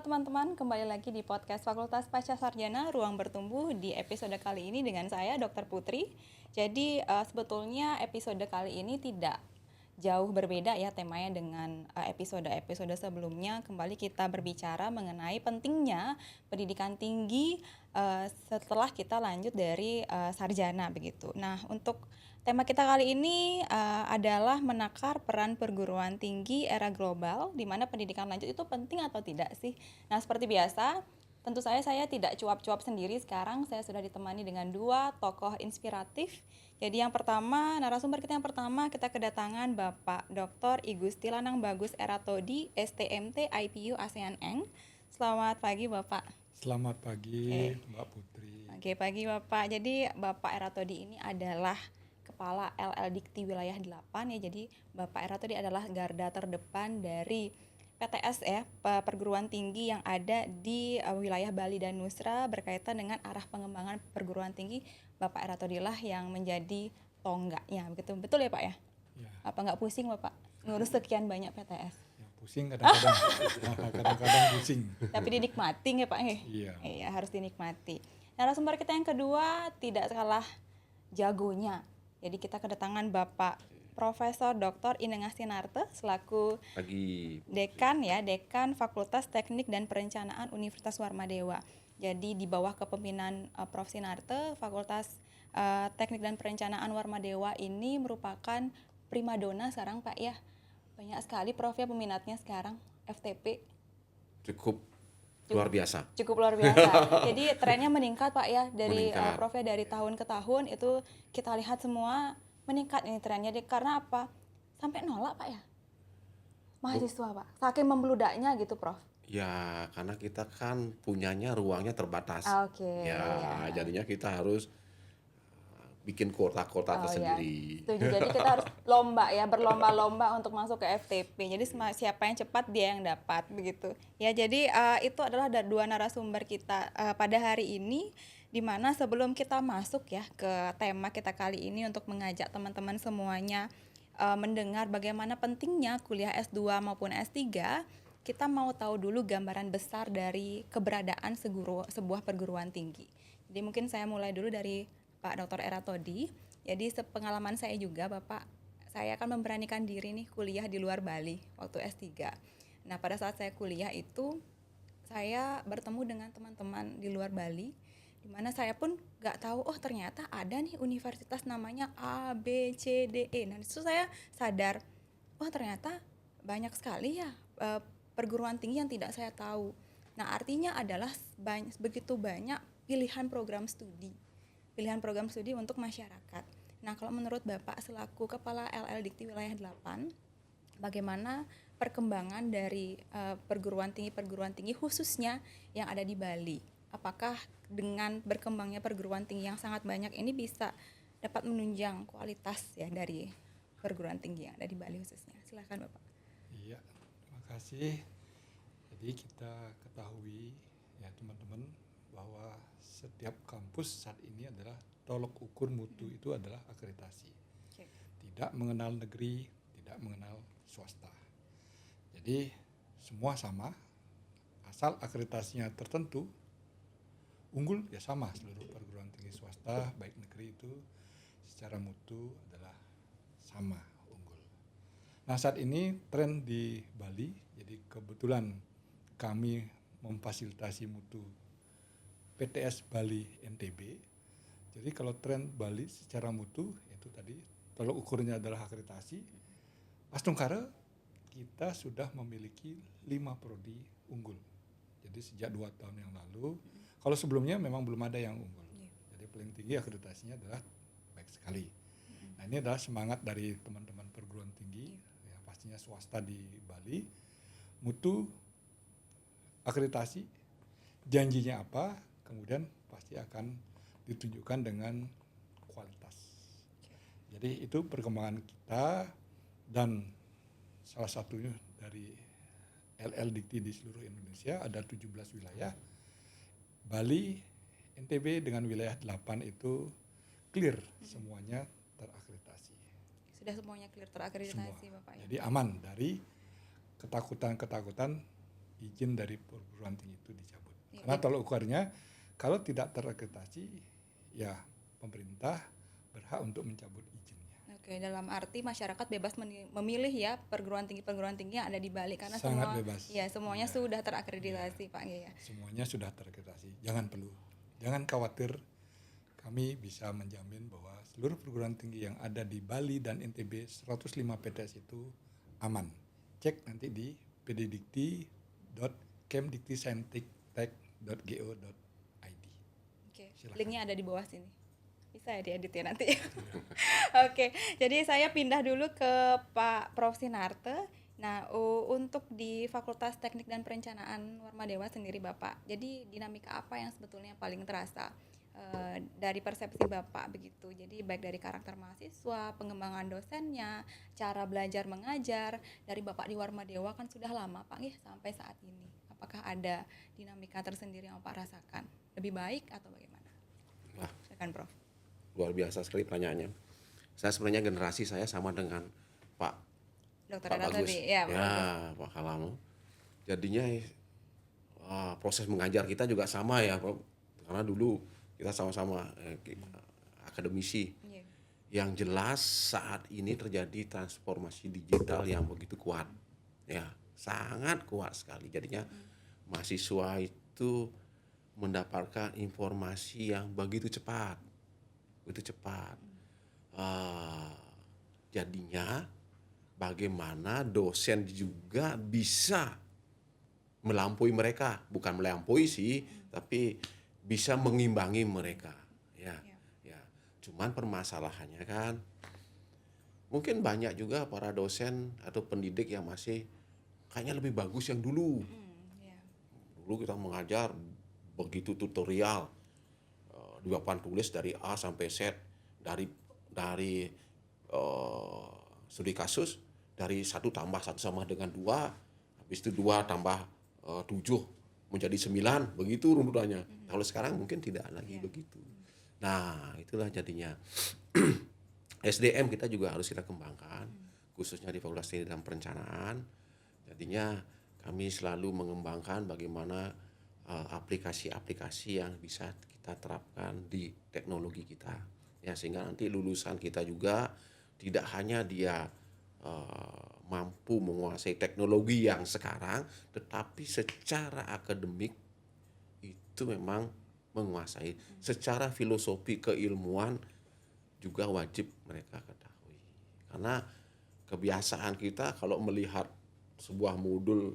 teman-teman, kembali lagi di podcast Fakultas Pasca Sarjana Ruang Bertumbuh di episode kali ini dengan saya Dr. Putri. Jadi sebetulnya episode kali ini tidak jauh berbeda ya temanya dengan episode-episode sebelumnya. Kembali kita berbicara mengenai pentingnya pendidikan tinggi setelah kita lanjut dari sarjana begitu. Nah, untuk tema kita kali ini adalah menakar peran perguruan tinggi era global, di mana pendidikan lanjut itu penting atau tidak sih? Nah, seperti biasa, tentu saya tidak cuap-cuap sendiri sekarang. Saya sudah ditemani dengan dua tokoh inspiratif. Jadi yang pertama, narasumber kita yang pertama, kita kedatangan Bapak Dr. I Gusti Lanang Bagus Eratodi, STMT IPU ASEAN Eng. Selamat pagi Bapak. Selamat pagi Mbak Putri. Oke, pagi Bapak. Jadi Bapak Eratodi ini adalah Kepala LL Dikti Wilayah 8 ya. Jadi Bapak Eratodi adalah garda terdepan dari PTS ya, perguruan tinggi yang ada di wilayah Bali dan Nusra berkaitan dengan arah pengembangan perguruan tinggi. Bapak Eratodi lah yang menjadi tonggaknya, begitu betul ya Pak ya? Ya. Apa nggak pusing Bapak ngurus sekian banyak PTS? Ya, pusing kadang-kadang, kadang-kadang pusing. Tapi dinikmati ya Pak? Iya. Iya, harus dinikmati. Narasumber kita yang kedua tidak kalah jagonya. Jadi kita kedatangan Bapak Profesor Dr. Inengah Sinarte selaku Dekan Fakultas Teknik dan Perencanaan Universitas Warmadewa. Jadi di bawah kepemimpinan Prof. Sinarte, Fakultas Teknik dan Perencanaan Warmadewa ini merupakan primadona sekarang Pak ya. Banyak sekali Prof ya peminatnya sekarang, FTP. Cukup luar biasa. Cukup luar biasa. Jadi trennya meningkat Pak ya dari Prof ya dari tahun ke tahun itu kita lihat semua meningkat ini trennya. Karena apa? Sampai nolak Pak ya mahasiswa Pak. Saking membeludaknya gitu Prof. Ya karena kita kan punyanya ruangnya terbatas. Oke. Ya jadinya kita harus bikin kota-kota tersendiri. Setuju. Jadi kita harus berlomba-lomba untuk masuk ke FTP. Jadi siapa yang cepat dia yang dapat begitu. Ya jadi itu adalah dua narasumber kita pada hari ini, di mana sebelum kita masuk ya ke tema kita kali ini untuk mengajak teman-teman semuanya mendengar bagaimana pentingnya kuliah S2 maupun S3, kita mau tahu dulu gambaran besar dari keberadaan sebuah perguruan tinggi. Jadi mungkin saya mulai dulu dari Pak Dr. Eratodi. Jadi sepengalaman saya juga Bapak, saya akan memberanikan diri nih kuliah di luar Bali waktu S3. Nah pada saat saya kuliah itu saya bertemu dengan teman-teman di luar Bali, di mana saya pun nggak tahu ternyata ada nih universitas namanya A, B, C, D, E. Nah disitu saya sadar, ternyata banyak sekali ya perguruan tinggi yang tidak saya tahu. Nah artinya adalah begitu banyak pilihan program studi untuk masyarakat. Nah, kalau menurut Bapak selaku Kepala LL Dikti Wilayah 8, bagaimana perkembangan dari perguruan tinggi khususnya yang ada di Bali? Apakah dengan berkembangnya perguruan tinggi yang sangat banyak ini bisa dapat menunjang kualitas ya dari perguruan tinggi yang ada di Bali khususnya? Silakan Bapak. Iya, terima kasih. Jadi kita ketahui ya teman-teman bahwa setiap kampus saat ini adalah tolok ukur mutu itu adalah akreditasi. Tidak mengenal negeri, tidak mengenal swasta. Jadi semua sama, asal akreditasinya tertentu, unggul ya sama seluruh perguruan tinggi swasta, baik negeri itu secara mutu adalah sama unggul. Nah saat ini tren di Bali, jadi kebetulan kami memfasilitasi mutu PTS Bali NTB. Jadi kalau tren Bali secara mutu itu tadi tolok ukurnya adalah akreditasi. Astungkara kita sudah memiliki 5 prodi unggul. Jadi sejak 2 tahun yang lalu, kalau sebelumnya memang belum ada yang unggul. Jadi paling tinggi akreditasinya adalah baik sekali. Nah ini adalah semangat dari teman-teman perguruan tinggi, ya pastinya swasta di Bali. Mutu, akreditasi, janjinya apa? Kemudian pasti akan ditunjukkan dengan kualitas. Jadi itu perkembangan kita, dan salah satunya dari LL Dikti di seluruh Indonesia ada 17 wilayah. Bali, NTB dengan wilayah 8 itu clear semuanya terakreditasi. Sudah semuanya clear terakreditasi Semua. Bapak ya. Jadi aman dari ketakutan-ketakutan izin dari perguruan tinggi itu dicabut. Iya, Karena tolok ukurnya kalau tidak terakreditasi, ya pemerintah berhak untuk mencabut izinnya. Oke, dalam arti masyarakat bebas memilih ya perguruan tinggi yang ada di Bali karena Sangat semua bebas. ya semuanya Ya. sudah terakreditasi Pak ya. Semuanya sudah terakreditasi. Jangan khawatir. Kami bisa menjamin bahwa seluruh perguruan tinggi yang ada di Bali dan NTB 105 PTS itu aman. Cek nanti di pddikti.kemdiktisaintektek.go.id. Oke, Silakan. linknya ada di bawah sini. Bisa ya diedit ya nanti. Oke, jadi saya pindah dulu ke Pak Prof. Sinarte. Nah, untuk di Fakultas Teknik dan Perencanaan Warmadewa sendiri Bapak, jadi dinamika apa yang sebetulnya paling terasa dari persepsi Bapak begitu? Jadi baik dari karakter mahasiswa, pengembangan dosennya, cara belajar mengajar, dari Bapak di Warmadewa kan sudah lama Pak ya sampai saat ini. Apakah ada dinamika tersendiri yang Bapak rasakan? Lebih baik atau bagaimana? Wah, Silakan Prof. luar biasa sekali pertanyaannya. Saya sebenarnya generasi saya sama dengan Pak Dokter Pak Adnan Bagus. tadi, ya, Pak Bagus. Pak Kalamo. Jadinya proses mengajar kita juga sama ya, Pak. Karena dulu kita sama-sama akademisi. Iya. Yang jelas saat ini terjadi transformasi digital yang begitu kuat. Ya, sangat kuat sekali. Jadinya mahasiswa itu mendapatkan informasi yang begitu cepat. Jadinya bagaimana dosen juga bisa melampaui mereka, bukan melampaui sih, tapi bisa mengimbangi mereka, ya. Cuman permasalahannya kan, mungkin banyak juga para dosen atau pendidik yang masih kayaknya lebih bagus yang dulu. Dulu kita mengajar begitu tutorial, di papan tulis dari A sampai Z, dari studi kasus, dari 1 tambah 1 sama dengan 2, habis itu 2 tambah 7 menjadi 9, begitu runutannya. Kalau sekarang mungkin tidak lagi begitu. Nah, itulah jadinya SDM kita juga harus kita kembangkan, khususnya di Fakultas Teknik dan Perencanaan. Jadinya kami selalu mengembangkan bagaimana aplikasi-aplikasi yang bisa kita terapkan di teknologi kita. Ya, sehingga nanti lulusan kita juga tidak hanya dia mampu menguasai teknologi yang sekarang, tetapi secara akademik itu memang menguasai. Secara filosofi keilmuan juga wajib mereka ketahui. Karena kebiasaan kita kalau melihat sebuah modul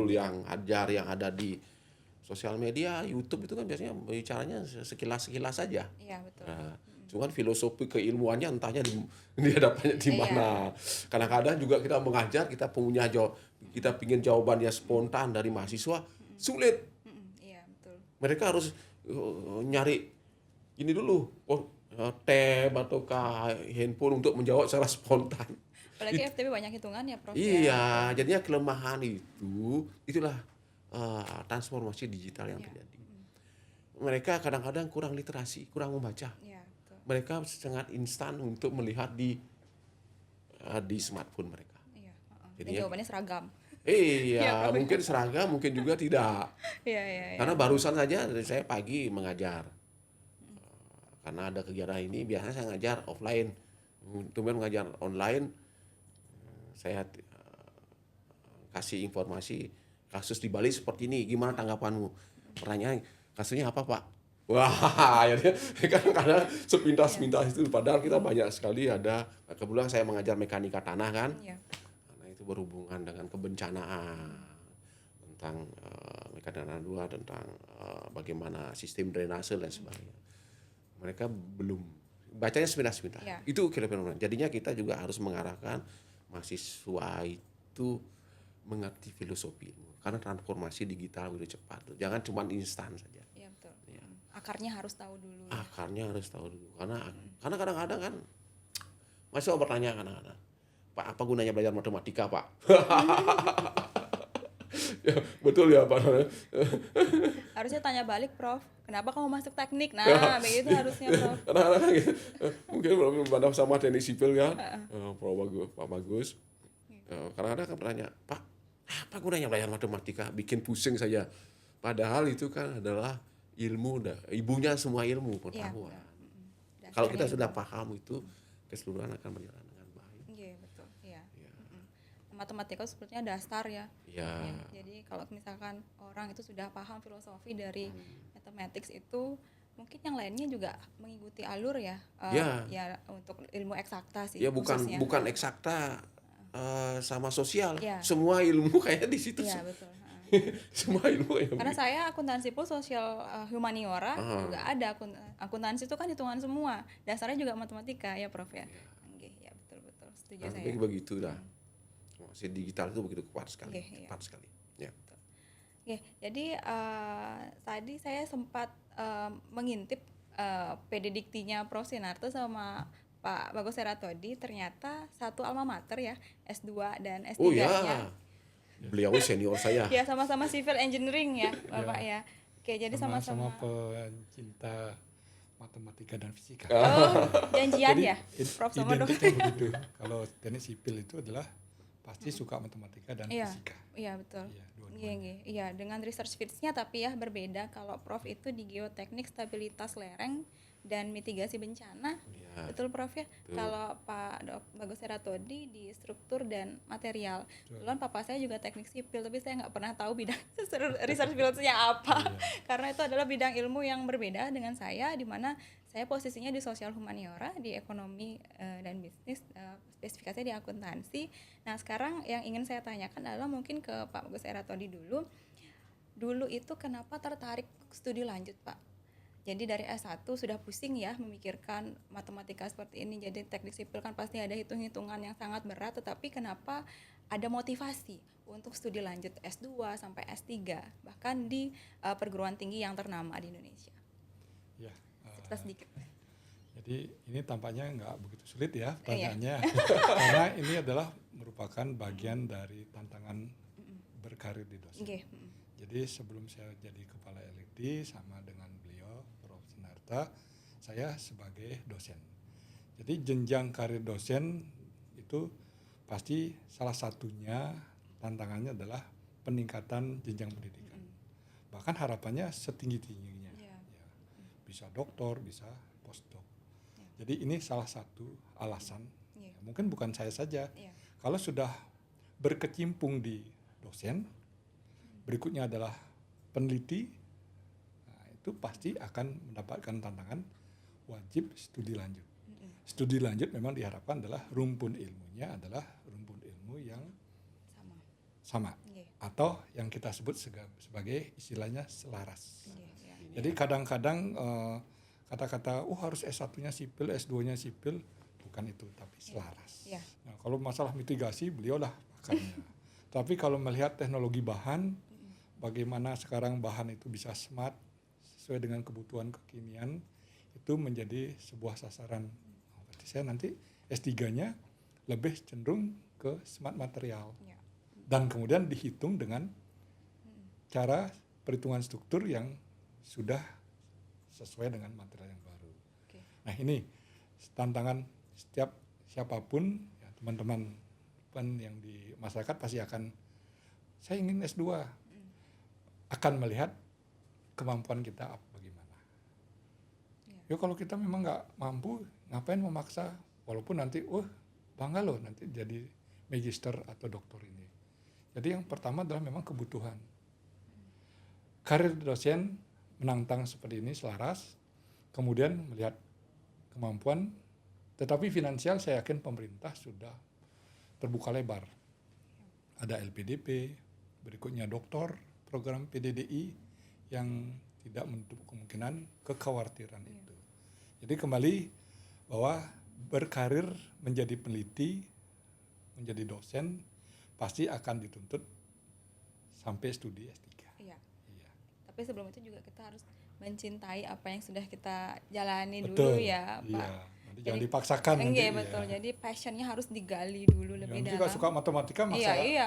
yang ajar yang ada di sosial media, YouTube itu kan biasanya bicaranya sekilas-sekilas saja. Iya, betul. Nah, cuman filosofi keilmuannya entahnya di hadapannya di mana. Kadang-kadang juga kita mengajar, kita pingin jawabannya spontan dari mahasiswa, sulit. Iya, betul. Mereka harus nyari ini dulu, tab ataukah handphone untuk menjawab secara spontan. Apalagi FTP banyak hitungan ya, Prof. Iya, jadinya kelemahan itulah transformasi digital yang terjadi. Mereka kadang-kadang kurang literasi, kurang membaca. Iya, betul. Mereka sangat instan untuk melihat di smartphone mereka. Iya, Jadi dan jawabannya seragam. Iya, mungkin seragam, mungkin juga tidak. Iya. Karena barusan saja saya pagi mengajar. Karena ada kegiatan ini, biasanya saya ngajar offline. Kemudian mengajar online, saya kasih informasi kasus di Bali seperti ini, gimana tanggapanmu? Pertanyaan, kasusnya apa Pak? Wah, ya kadang-kadang sepintas-pintas itu. Padahal kita banyak sekali ada. Kebetulan saya mengajar mekanika tanah kan. Iya. Karena itu berhubungan dengan kebencanaan, tentang mekanika tanah 2, tentang bagaimana sistem drainase dan sebagainya. Mereka belum bacanya sepintas-sepintas. Ya. Itu kira-kira. Jadinya kita juga harus mengarahkan mahasiswa itu mengerti filosofi ilmu. Karena transformasi digital begitu cepat. Jangan cuma instan saja. Iya, betul. Ya. Akarnya harus tahu dulu. Akarnya harus tahu dulu. Karena kadang-kadang kan mahasiswa bertanya kadang-kadang, Pak, apa gunanya belajar matematika, Pak? Ya, betul ya Pak. Harusnya tanya balik, Prof. Kenapa kamu masuk teknik? Nah, begitu harusnya, Prof. Kadang-kadang gitu. Mungkin belum pada sama teknik sipil kan, Pak Bagus. Kadang-kadang kan bertanya, Pak, Apa gunanya belajar matematika? Bikin pusing saja. Padahal itu kan adalah ilmu, ibunya semua ilmu Iya, pengetahuan. betul. Kalau kita Dasarnya sudah ilmu. paham itu, keseluruhan akan berjalan dengan baik. Iya, betul. Iya. Ya. Matematika sepertinya dasar ya. Ya. Ya, jadi kalau misalkan orang itu sudah paham filosofi dari mathematics itu, mungkin yang lainnya juga mengikuti alur ya. Ya. Ya untuk ilmu eksakta sih. Ya bukan khususnya. eksakta sama sosial. Ya. Semua ilmu kayak di situ. Iya, betul. Semua ilmu ya. Karena saya akuntansi pun sosial humaniora juga ada akuntansi itu kan hitungan semua. Dasarnya juga matematika ya, Prof ya. Oke, ya betul setuju saya. Tapi begitu dah. Masih digital itu begitu kuat sekali. Iya. Cepat sekali. Ya. Oke, jadi tadi saya sempat mengintip PD Diktinya Prof Sinarto sama Pak Bagus Heratodi, ternyata satu alma mater ya, S2 dan S3-nya. Oh ya. Beliau senior saya. Ya, sama-sama civil engineering ya, Bapak ya. Oke, jadi sama-sama sama-sama pencinta matematika dan fisika. Oh, janjian Jadi ya, Prof sama Dok. identiknya begitu. Kalau teknik sipil itu adalah pasti suka matematika dan Iya, fisika. iya betul. Iya, dua-duanya. Iya, dengan research fields-nya tapi ya berbeda. Kalau Prof itu di geoteknik, stabilitas lereng dan mitigasi bencana. Ya. Betul Prof ya? Betul. Kalau Pak Bagus Heratodi di struktur dan material. Betul. Kebetulan papa saya juga teknik sipil, tapi saya nggak pernah tahu bidang research fields-nya apa. Iya. Karena itu adalah bidang ilmu yang berbeda dengan saya, di mana saya posisinya di sosial humaniora, di ekonomi dan bisnis, spesifikasinya di akuntansi. Nah sekarang yang ingin saya tanyakan adalah mungkin ke Pak Bagus Heratodi dulu. Dulu itu kenapa tertarik studi lanjut Pak? Jadi dari S1 sudah pusing ya memikirkan matematika seperti ini. Jadi teknik sipil kan pasti ada hitung-hitungan yang sangat berat. Tetapi kenapa ada motivasi untuk studi lanjut S2 sampai S3. Bahkan di perguruan tinggi yang ternama di Indonesia. Ya, Cerita sedikit. jadi ini tampaknya nggak begitu sulit ya pertanyaannya. Karena ini adalah merupakan bagian dari tantangan berkarir di dosen. Oke. Jadi sebelum saya jadi kepala LID sama dengan beliau, Prof. Sinarta, saya sebagai dosen. Jadi jenjang karir dosen itu pasti salah satunya tantangannya adalah peningkatan jenjang pendidikan. Bahkan harapannya setinggi-tingginya. Ya. Ya. Bisa doktor, bisa postdoc. Jadi ini salah satu alasan. Ya. Ya, mungkin bukan saya saja. Ya. Kalau sudah berkecimpung di dosen, berikutnya adalah peneliti, nah, itu pasti akan mendapatkan tantangan wajib studi lanjut. Studi lanjut memang diharapkan adalah rumpun ilmunya adalah rumpun ilmu yang sama Oke. atau yang kita sebut sebagai istilahnya selaras. Oke, ya. Jadi kadang-kadang kata-kata harus S1-nya sipil, S2-nya sipil, bukan itu, tapi selaras. Ya. Nah, kalau masalah mitigasi beliau lah pakarnya. Tapi kalau melihat teknologi bahan, bagaimana sekarang bahan itu bisa smart sesuai dengan kebutuhan kekinian, itu menjadi sebuah sasaran. Berarti saya nanti S3-nya lebih cenderung ke smart material. Ya. Dan kemudian dihitung dengan cara perhitungan struktur yang sudah sesuai dengan material yang baru. Oke. Nah ini tantangan setiap siapapun, ya, teman-teman yang di masyarakat pasti akan, saya ingin S2, akan melihat kemampuan kita bagaimana. Ya kalau kita memang nggak mampu, ngapain memaksa, walaupun nanti, bangga loh nanti jadi magister atau doktor ini. Jadi yang pertama adalah memang kebutuhan. Karir dosen menantang seperti ini selaras, kemudian melihat kemampuan, tetapi finansial saya yakin pemerintah sudah terbuka lebar. Ada LPDP, berikutnya doktor, program PDDI yang tidak menutup kemungkinan kekhawatiran itu. Jadi kembali bahwa berkarir menjadi peneliti, menjadi dosen, pasti akan dituntut sampai studi S3. Iya. Iya. Tapi sebelum itu juga kita harus mencintai apa yang sudah kita jalani Betul. dulu ya, Pak. Iya. Nanti jangan dipaksakan. Iya, nanti, betul. Iya. Jadi passionnya harus digali dulu lebih Nanti dalam. kalau suka matematika masalah. Iya.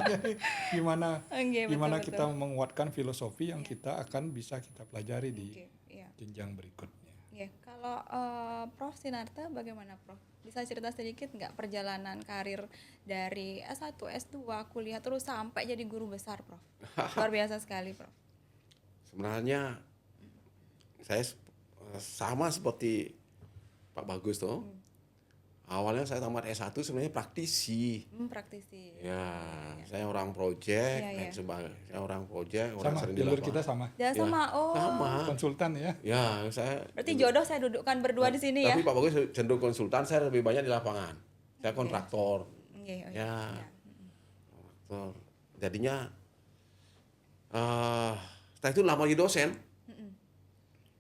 Jadi gimana Oke, gimana betul, kita menguatkan filosofi yang kita akan bisa kita pelajari di Oke, iya. jenjang berikutnya. Oke, kalau Prof Sinarta bagaimana Prof? Bisa cerita sedikit nggak perjalanan karir dari S1, S2, kuliah terus sampai jadi guru besar Prof? Luar biasa sekali Prof. Sebenarnya saya sama seperti Pak Bagus tuh. Awalnya saya tamat S1 sebenarnya praktisi. Praktisi. Ya, saya orang project, Iya, iya. saya orang project, orang Sama, sering di jalur lapangan. kita sama. Ya Ya, sama, oh. sama. Konsultan ya. Ya, saya Berarti jodoh saya dudukkan berdua di sini ya. Tapi Pak Bagus cenderung konsultan, saya lebih banyak di lapangan. Saya kontraktor. Oke, oh Ya. iya. Kontraktor. Jadinya setelah itu lama jadi dosen.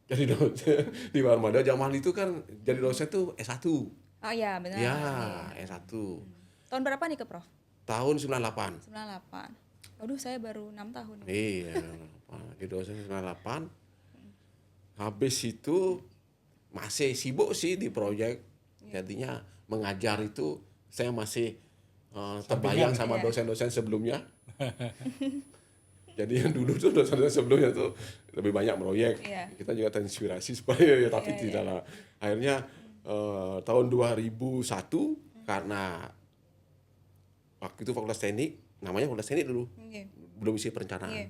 Jadi dosen di Armada zaman itu kan jadi dosen tuh S1. Oh iya, benar. Ya, Iya. S1. Tahun berapa nih ke Prof? Tahun 98. 98. Aduh, saya baru 6 tahun. Iya, jadi dosen 98. Habis itu masih sibuk sih di proyek. Jadinya mengajar itu saya masih terbayang sama Iya. dosen-dosen sebelumnya. Jadi yang dulu tuh dosen-dosen sebelumnya tuh lebih banyak proyek. Iya. Kita juga terinspirasi supaya ya, tapi Iya, tidak lah. Akhirnya tahun 2001 karena waktu itu Fakultas Teknik, namanya Fakultas Teknik dulu, Oke. belum isi perencanaan. Iya.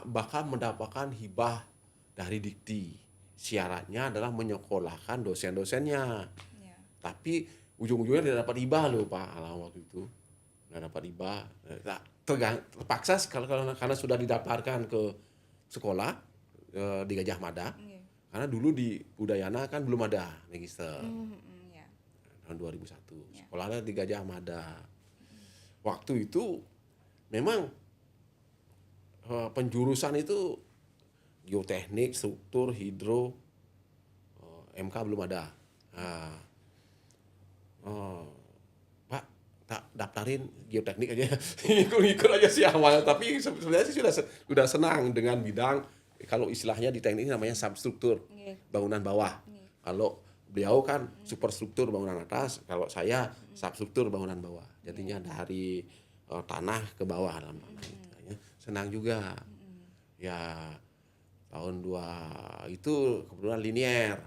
Bahkan mendapatkan hibah dari Dikti. Syaratnya adalah menyekolahkan dosen-dosennya. Iya. Tapi ujung-ujungnya tidak dapat hibah loh Pak Alam waktu itu. Tidak dapat hibah. Terpaksa karena sudah didaftarkan ke sekolah di Gajah Mada. Iya. Karena dulu di Udayana kan belum ada register. Iya. Tahun 2001. Sekolahnya di Gajah Mada. Waktu itu memang penjurusan itu geoteknik, struktur, hidro, MK belum ada. Pak, tak daftarin geoteknik aja, ikut aja sih awalnya. Tapi sebenarnya sih sudah senang dengan bidang, kalau istilahnya di teknik ini namanya substruktur, Iya. bangunan bawah. Kalau beliau kan superstruktur bangunan atas, kalau saya substruktur bangunan bawah. Jadinya dari tanah ke bawah dalam senang juga. Ya tahun 2 itu kebetulan linier.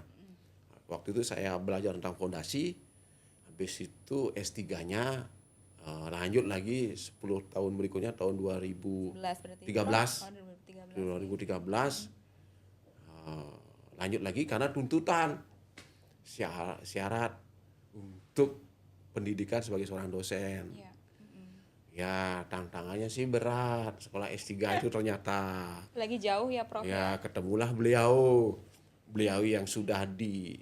Waktu itu saya belajar tentang fondasi, habis itu S3-nya lanjut lagi 10 tahun berikutnya tahun 13 berarti. 2013. Oh, 2013. 2013 lanjut lagi karena tuntutan syarat untuk pendidikan sebagai seorang dosen. Iya. Ya, tantangannya sih berat. Sekolah S3 itu ternyata. Lagi jauh ya Prof. Ya, ketemulah beliau. Beliau yang sudah di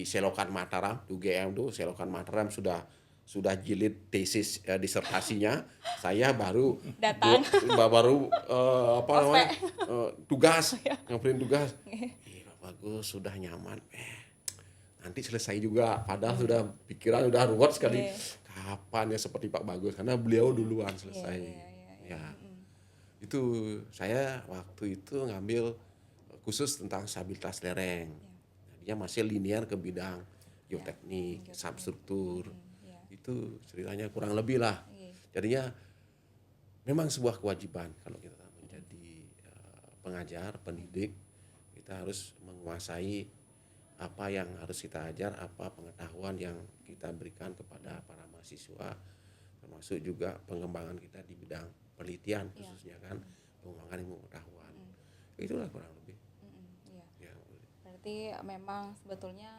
Selokan Mataram, UGM tuh Selokan Mataram sudah jilid tesis disertasinya. Saya baru Datang. baru tugas, ngapain tugas. Pak Bagus sudah nyaman. Nanti selesai juga, padahal sudah pikiran udah ruwet sekali. Kapan ya seperti Pak Bagus, karena beliau duluan selesai. Ya. Itu saya waktu itu ngambil khusus tentang stabilitas lereng. Dia masih linear ke bidang geoteknik, substruktur. Itu ceritanya kurang lebih lah. Jadinya memang sebuah kewajiban kalau kita menjadi pengajar, pendidik, kita harus menguasai apa yang harus kita ajar, apa pengetahuan yang kita berikan kepada para mahasiswa, termasuk juga pengembangan kita di bidang penelitian khususnya kan, pengembangan ilmu pengetahuan. Itulah kurang lebih. Ya. Berarti memang sebetulnya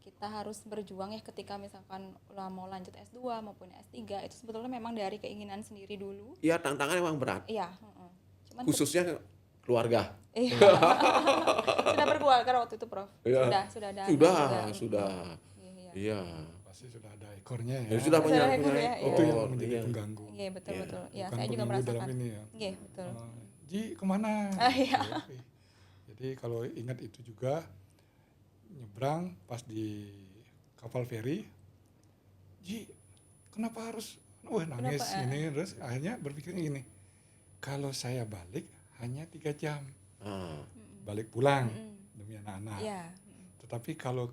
kita harus berjuang ya ketika misalkan mau lanjut S2 maupun S3, itu sebetulnya memang dari keinginan sendiri dulu. Ya, tantangannya memang berat. Iya. Cuman Khususnya keluarga. Iya. Sudah berkeluarga waktu itu Prof. Ya. Sudah ada. Sudah. Iya. Pasti sudah ada ekornya ya. Ya, sudah punya ekor ya, Itu yang ekor, menjadi iya. pengganggu. Iya, betul. Ya, Bukan saya juga pengganggu dalam merasakan. ini ya. Iya, betul. Ji kemana? Iya. Oke. Jadi kalau ingat itu juga nyebrang pas di kapal feri, Ji kenapa harus nangis Kenapa? ini, terus akhirnya berpikirnya gini, kalau saya balik hanya 3 jam balik pulang demi anak-anak, Iya. tetapi kalau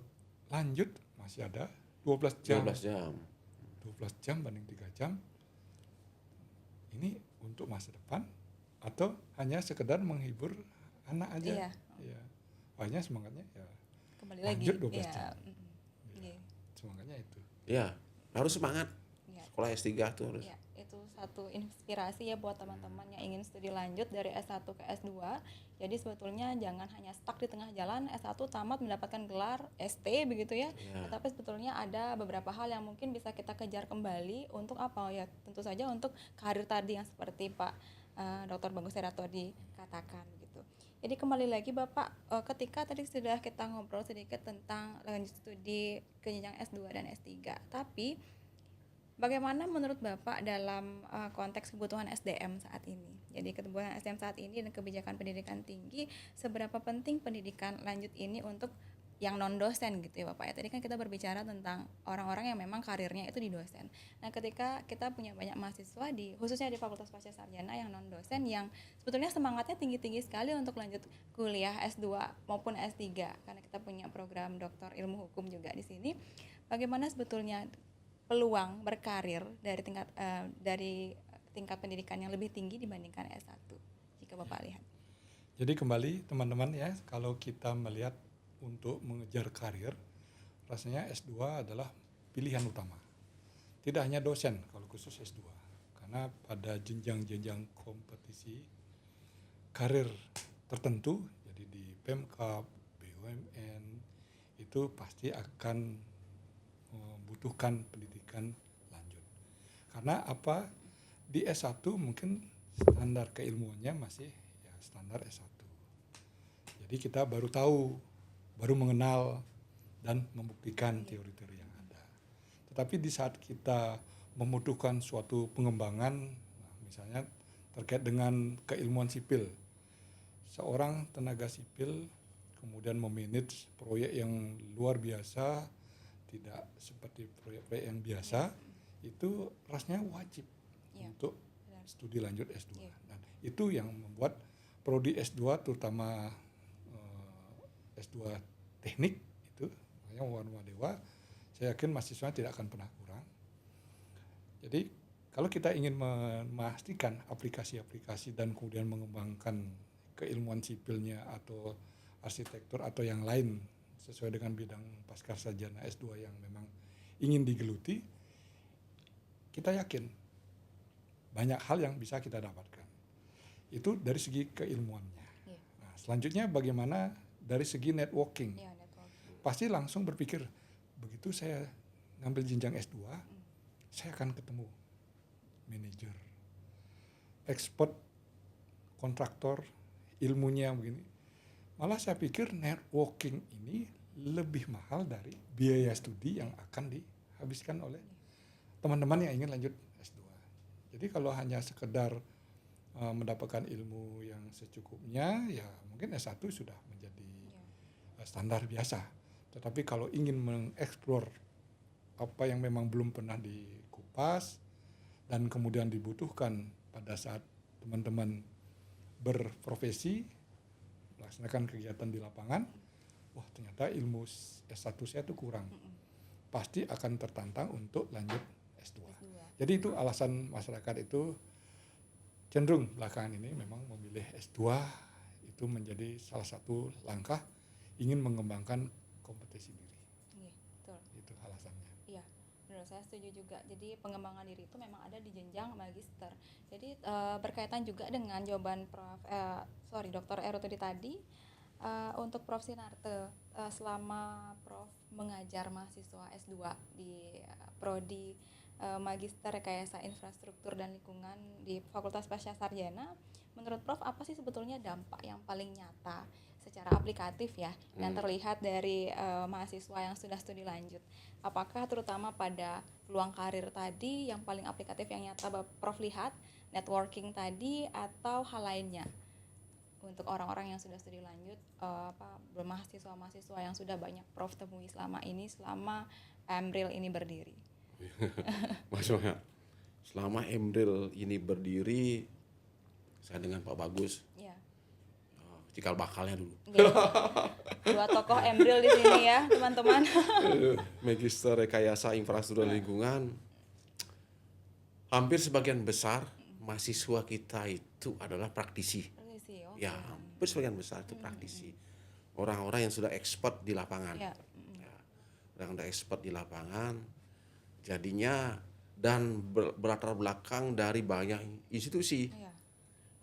lanjut masih ada 12 jam 12 jam. 12 jam banding 3 jam, ini untuk masa depan atau hanya sekedar menghibur anak aja. Iya. Ya. Wahnya semangatnya ya Kembali lagi. lanjut 12 Ya. tahun. Iya. Semangatnya itu. Ya, harus semangat. Ya. Sekolah S3 tuh harus. Ya, itu satu inspirasi ya buat teman-teman yang ingin studi lanjut dari S1 ke S2. Jadi sebetulnya jangan hanya stuck di tengah jalan, S1 tamat mendapatkan gelar ST begitu ya. Ya. Tapi sebetulnya ada beberapa hal yang mungkin bisa kita kejar kembali untuk apa ya? Tentu saja untuk karir tadi yang seperti Pak Dr. Bagus Heratodi katakan gitu. Jadi kembali lagi Bapak, ketika tadi sudah kita ngobrol sedikit tentang lanjut studi ke jenjang S2 dan S3. Tapi bagaimana menurut Bapak dalam konteks kebutuhan SDM saat ini? Jadi kebutuhan SDM saat ini dan kebijakan pendidikan tinggi, seberapa penting pendidikan lanjut ini untuk yang non-dosen gitu ya Bapak ya. Tadi kan kita berbicara tentang orang-orang yang memang karirnya itu di dosen. Nah ketika kita punya banyak mahasiswa khususnya di Fakultas Pasca Sarjana yang non-dosen yang sebetulnya semangatnya tinggi-tinggi sekali untuk lanjut kuliah S2 maupun S3 karena kita punya program doktor ilmu hukum juga di sini. Bagaimana sebetulnya peluang berkarir dari tingkat pendidikan yang lebih tinggi dibandingkan S1 jika Bapak lihat. Jadi kembali teman-teman ya, kalau kita melihat untuk mengejar karir, rasanya S2 adalah pilihan utama. Tidak hanya dosen kalau khusus S2, karena pada jenjang-jenjang kompetisi karir tertentu, jadi di Pemkab, BUMN, itu pasti akan membutuhkan pendidikan lanjut. Karena apa? Di S1 mungkin standar keilmuannya masih ya standar S1. Jadi kita baru tahu, baru mengenal dan membuktikan teori-teori yang ada. Tetapi di saat kita membutuhkan suatu pengembangan, misalnya terkait dengan keilmuan sipil, seorang tenaga sipil kemudian memanage proyek yang luar biasa, tidak seperti proyek-proyek yang biasa, itu rasanya wajib untuk studi lanjut S2. Dan itu yang membuat prodi S2 terutama S2 teknik itu, makanya Wadewa, saya yakin mahasiswa tidak akan pernah kurang. Jadi kalau kita ingin memastikan aplikasi-aplikasi dan kemudian mengembangkan keilmuan sipilnya atau arsitektur atau yang lain sesuai dengan bidang pasca sarjana S2 yang memang ingin digeluti, kita yakin banyak hal yang bisa kita dapatkan. Itu dari segi keilmuannya. Nah, selanjutnya bagaimana dari segi networking. Pasti langsung berpikir, begitu saya ngambil jenjang S2, saya akan ketemu manajer, expert, kontraktor, ilmunya begini. Malah saya pikir networking ini lebih mahal dari biaya studi yang akan dihabiskan oleh teman-teman yang ingin lanjut S2. Jadi kalau hanya sekedar mendapatkan ilmu yang secukupnya, ya mungkin S1 sudah menjadi standar biasa. Tetapi kalau ingin mengeksplor apa yang memang belum pernah dikupas dan kemudian dibutuhkan pada saat teman-teman berprofesi, melaksanakan kegiatan di lapangan, wah ternyata ilmu S1 saya itu kurang. Pasti akan tertantang untuk lanjut S2. Jadi itu alasan masyarakat itu cenderung belakangan ini memang memilih S2 itu menjadi salah satu langkah ingin mengembangkan kompetisi diri. Iya, betul. Itu alasannya. Iya, menurut saya setuju juga. Jadi pengembangan diri itu memang ada di jenjang magister. Jadi berkaitan juga dengan jawaban Dr. Heratodi tadi, untuk Prof. Sinarte, selama Prof mengajar mahasiswa S2 di prodi Magister Rekayasa Infrastruktur dan Lingkungan di Fakultas Pasca Sarjana, menurut Prof apa sih sebetulnya dampak yang paling nyata secara aplikatif ya yang terlihat dari mahasiswa yang sudah studi lanjut? Apakah terutama pada peluang karir tadi yang paling aplikatif yang nyata Prof lihat, networking tadi, atau hal lainnya untuk orang-orang yang sudah studi lanjut, mahasiswa-mahasiswa yang sudah banyak Prof temui selama Embril ini berdiri? Maksudnya selama Embril ini berdiri, saya dengan Pak Bagus, cikal bakalnya dulu. Dua tokoh Embril di sini ya, teman-teman. Magister Rekayasa Infrastruktur dan Lingkungan, hampir sebagian besar mahasiswa kita itu adalah praktisi. Ya, hampir sebagian besar itu praktisi. orang-orang yang sudah expert di lapangan. Ya. Ya, orang udah expert di lapangan, jadinya dan berlatar belakang dari banyak institusi. Ya.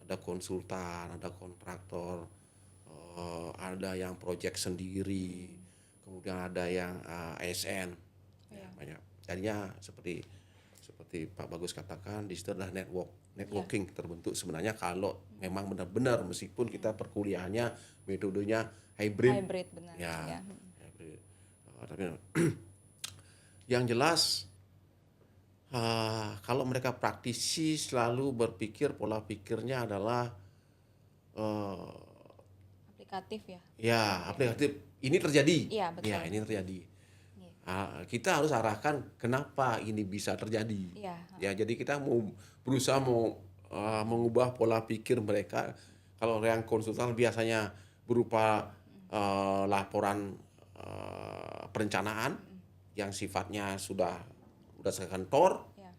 Ada konsultan, ada kontraktor, ada yang proyek sendiri, kemudian ada yang ASN, ya, banyak. Jadinya seperti Pak Bagus katakan, di situ adalah networking terbentuk sebenarnya kalau memang benar-benar meskipun kita perkuliahannya metodenya hybrid, Benar. ya, hybrid. Tapi yang jelas kalau mereka praktisi selalu berpikir pola pikirnya adalah Aplikatif ya. ya aplikatif. Ini terjadi. Iya, betul. Ya, ini terjadi. Iya. Kita harus arahkan kenapa ini bisa terjadi. Iya. Ya, jadi kita mau berusaha mengubah pola pikir mereka. Kalau yang konsultan biasanya berupa laporan perencanaan yang sifatnya sudah berdasarkan TOR. Ya.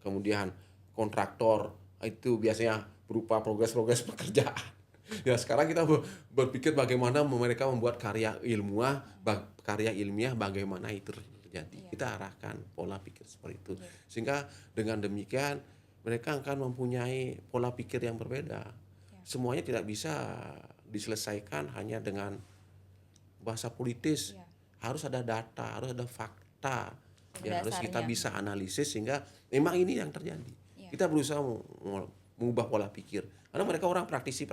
Kemudian kontraktor itu biasanya berupa progres pekerjaan. Ya, sekarang kita berpikir bagaimana mereka membuat karya ilmiah bagaimana itu terjadi. Iya. Kita arahkan pola pikir seperti itu. Sehingga dengan demikian mereka akan mempunyai pola pikir yang berbeda. Semuanya tidak bisa diselesaikan hanya dengan bahasa politis. Ya. Harus ada data, harus ada fakta. Ya, harus kita Dasarnya. bisa analisis sehingga memang ini yang terjadi. Ya. Kita berusaha mengubah pola pikir. Karena mereka orang praktisi.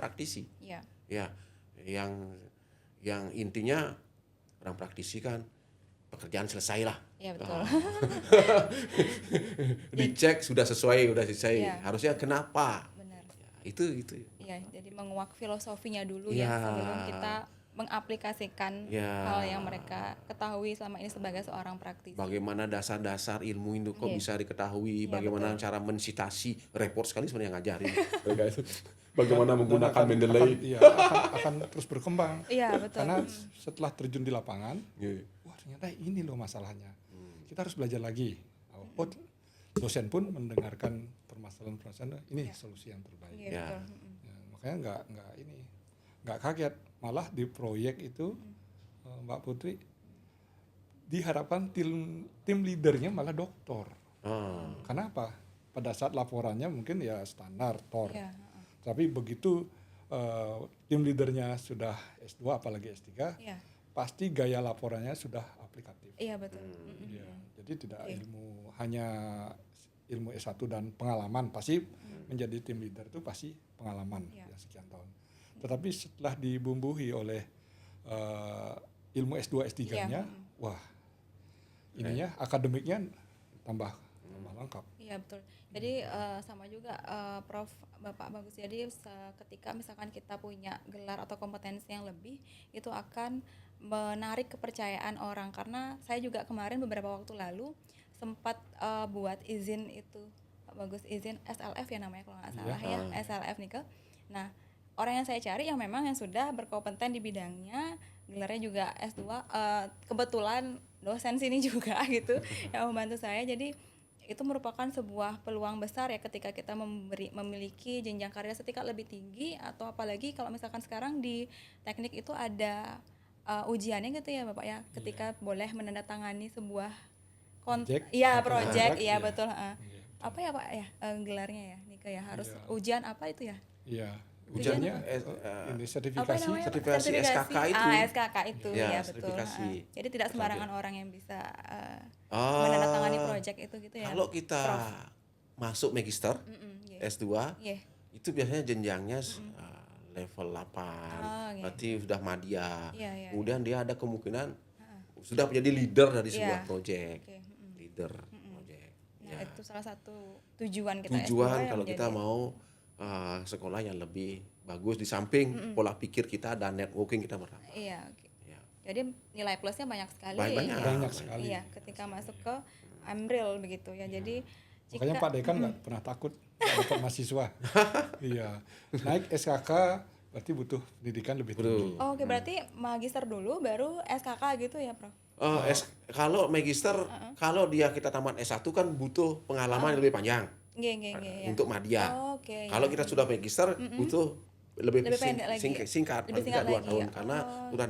Ya. Ya, yang intinya orang praktisi kan pekerjaan selesai lah. Ya, betul. Dicek sudah selesai. Ya. Harusnya kenapa? Benar. Ya, itu. Ya, jadi menguak filosofinya dulu Ya. ya sebelum kita mengaplikasikan Ya. hal yang mereka ketahui selama ini sebagai seorang praktisi. Bagaimana dasar-dasar ilmu itu kok Iya. bisa diketahui? Iya, Bagaimana betul. cara mensitasi? Repot sekali sebenarnya ngajarin. Bagaimana Dan menggunakan Mendeley? akan terus berkembang. Iya, betul. Karena setelah terjun di lapangan, Iya. wah ternyata ini loh masalahnya. Kita harus belajar lagi. Oh, dosen pun mendengarkan permasalahan ini solusi yang terbaik. Iya, Ya. betul. Ya, makanya nggak kaget, malah di proyek itu Mbak Putri diharapkan tim leadernya malah doktor. Kenapa? Pada saat laporannya mungkin ya standar TOR. Iya. Tapi begitu tim leadernya sudah S2 apalagi S3, Iya. pasti gaya laporannya sudah aplikatif. Iya, betul. Ya, jadi tidak hanya ilmu S1 dan pengalaman, pasti menjadi tim leader itu pasti pengalaman Ya. ya sekian tahun. Tetapi setelah dibumbuhi oleh ilmu S2 S3-nya, wah ininya akademiknya tambah lengkap. Iya, betul. Jadi sama juga Prof. Bapak Bagus. Jadi ketika misalkan kita punya gelar atau kompetensi yang lebih, itu akan menarik kepercayaan orang. Karena saya juga kemarin beberapa waktu lalu sempat buat izin itu, Pak Bagus, izin SLF ya namanya kalau nggak salah ya, SLF Nikel. Nah, orang yang saya cari yang memang yang sudah berkompeten di bidangnya, gelarnya juga S2, kebetulan dosen sini juga gitu yang membantu saya. Jadi itu merupakan sebuah peluang besar ya ketika kita memiliki jenjang karir setingkat lebih tinggi, atau apalagi kalau misalkan sekarang di teknik itu ada ujiannya gitu ya Bapak ya, ketika boleh menandatangani sebuah Project. project, Iya. betul. Apa ya Pak ya gelarnya ya Nika ya, harus ujian apa itu ya? Iya, Ujiannya ini Apa sertifikasi. namanya, Pak? sertifikasi SKK itu. SKK itu Ya, ya, betul. sertifikasi. Jadi tidak sembarangan orang yang bisa Ah, menandatangani project itu gitu ya. Kalau kita masuk magister Iya. S2, Iya. itu biasanya jenjangnya level 8. Iya. Berarti sudah madya. Iya. Kemudian dia ada kemungkinan sudah menjadi leader dari sebuah Iya. project. Oke. Leader project. Nah, Ya. itu salah satu tujuan kita S2 Tujuan yang kalau kita menjadi- mau sekolah yang lebih bagus di samping pola pikir kita dan networking kita bertambah. Iya, oke. Ya. Jadi nilai plusnya banyak sekali. Banyak. Banyak sekali. Iya, ketika masuk ke Amril begitu ya. Jadi Makanya Pak Dekan nggak pernah takut nggak dapat mahasiswa. Iya, naik SKK berarti butuh pendidikan lebih tinggi. Oh, oke, berarti magister dulu baru SKK gitu ya, Prof? Kalau magister, kalau dia kita tamat S1 kan butuh pengalaman yang lebih panjang Nggih, ya. untuk madya. Oh, oke. Kalau kita sudah magister butuh lebih Lebih pendek lagi ya? singkat, Lebih paling singkat tidak 2 lagi tahun ya? karena sudah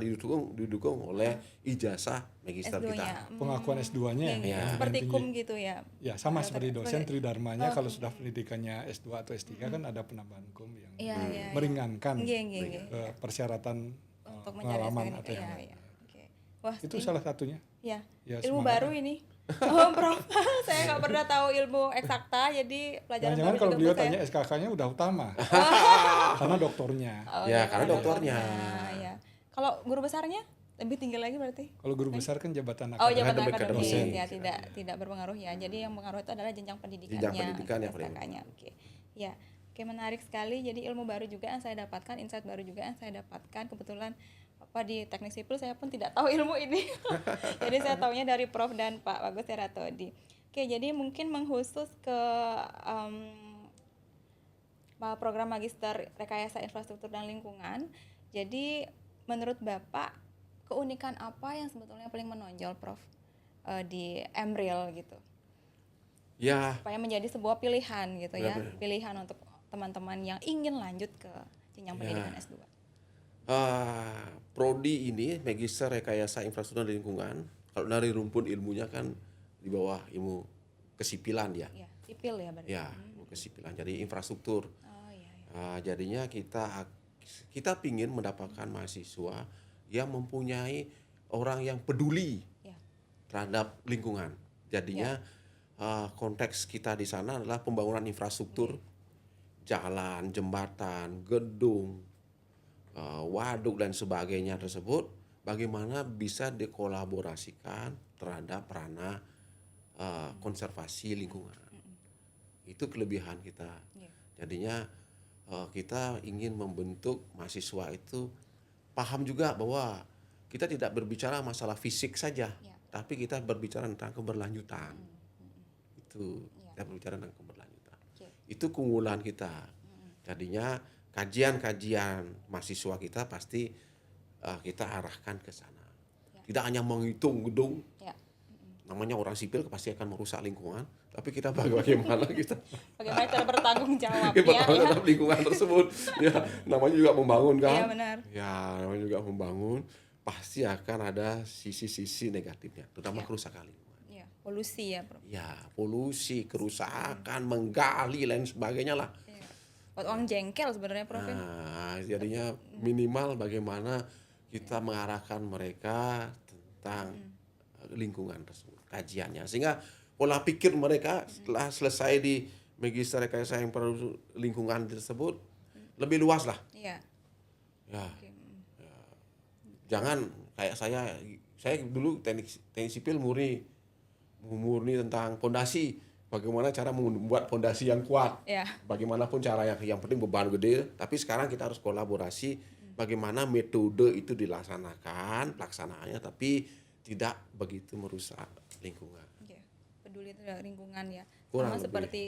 didukung oleh ijazah magister kita. S2-nya. Pengakuan S2-nya Oke, Ya. seperti tinggi. kum gitu ya. Ya sama Kalau seperti tadi- dosen tridharmanya Oh, kalau sudah pendidikannya S2 atau S3 kan ada penambahan kum yang Iya, iya, iya. meringankan Nggih, nggih, nggih. persyaratan Untuk mencari pengalaman S2 atau yang iya, lain. iya. Oke. Wah, Itu ini- salah satunya. ya, Ya, ilmu semangat baru ya. ini. Oh, Prof. Saya nggak pernah tahu ilmu eksakta, jadi pelajaran Jangan-jangan baru kalau juga beliau buat saya. tanya SKK-nya udah utama. Karena doktornya. Oh, Ya, iya, karena doktornya. Ya. Kalau guru besarnya lebih tinggi lagi berarti? Kalau guru besar kan jabatan Oh, akademik. jabatan Akademik, akademik dosen. ya, tidak berpengaruh ya. Jadi yang mengaruh itu adalah jenjang pendidikannya. Jenjang pendidikan yang paling SKK-nya. Oke. Ya. Oke, menarik sekali. Jadi ilmu baru juga yang saya dapatkan, insight baru juga yang saya dapatkan. Kebetulan di teknik sipil saya pun tidak tahu ilmu ini. Jadi saya taunya dari Prof dan Pak Bagus Heratodi. Oke, jadi mungkin mengkhusus ke program Magister Rekayasa Infrastruktur dan Lingkungan. Jadi menurut Bapak keunikan apa yang sebetulnya paling menonjol, Prof, di Emril gitu? Ya, Supaya menjadi sebuah pilihan gitu ya, Benar-benar. pilihan untuk teman-teman yang ingin lanjut ke jenjang pendidikan S2. prodi ini Magister Rekayasa Infrastruktur dan Lingkungan, kalau dari rumpun ilmunya kan di bawah ilmu kesipilan ya. Ya, sipil ya berarti. Ya, ilmu kesipilan. Jadi infrastruktur. Oh iya, iya. Jadinya kita pingin mendapatkan mahasiswa yang mempunyai orang yang peduli Ya. terhadap lingkungan. Jadinya konteks kita di sana adalah pembangunan infrastruktur, jalan, jembatan, gedung, waduk dan sebagainya tersebut. Bagaimana bisa dikolaborasikan terhadap ranah konservasi lingkungan. Itu kelebihan kita. Iya. Jadinya kita ingin membentuk mahasiswa itu paham juga bahwa kita tidak berbicara masalah fisik saja, Ya. tapi kita berbicara tentang keberlanjutan. Itu Ya. kita berbicara tentang keberlanjutan. Oke. Itu keunggulan kita. Jadinya kajian-kajian mahasiswa kita pasti kita arahkan ke sana. Ya. Tidak hanya menghitung gedung, Ya. namanya orang sipil pasti akan merusak lingkungan, tapi kita bagaimana kita Bagaimana cara bertanggung jawab bertanggung ya? terhadap lingkungan tersebut. Ya, namanya juga membangun kan. Iya benar. Ya, namanya juga membangun, pasti akan ada sisi-sisi negatifnya, terutama Ya. kerusakan lingkungan. Iya, polusi ya, Prof. Ya, polusi, kerusakan, menggali lain sebagainya lah. Iya. Buat uang jengkel sebenarnya, Prof. ya. Nah, jadinya minimal bagaimana kita mengarahkan mereka tentang lingkungan tersebut, kajiannya. Sehingga pola pikir mereka setelah selesai di Magister Rekayasa Infrastruktur Lingkungan tersebut lebih luas lah. Iya. Ya, Oke. jangan kayak saya dulu teknik sipil murni tentang fondasi, bagaimana cara membuat fondasi yang kuat. Ya. Bagaimanapun cara yang penting beban gede, tapi sekarang kita harus kolaborasi bagaimana metode itu dilaksanakan, pelaksanaannya tapi tidak begitu merusak lingkungan. Oke. Peduli terhadap lingkungan ya. Kurang Sama lebih. seperti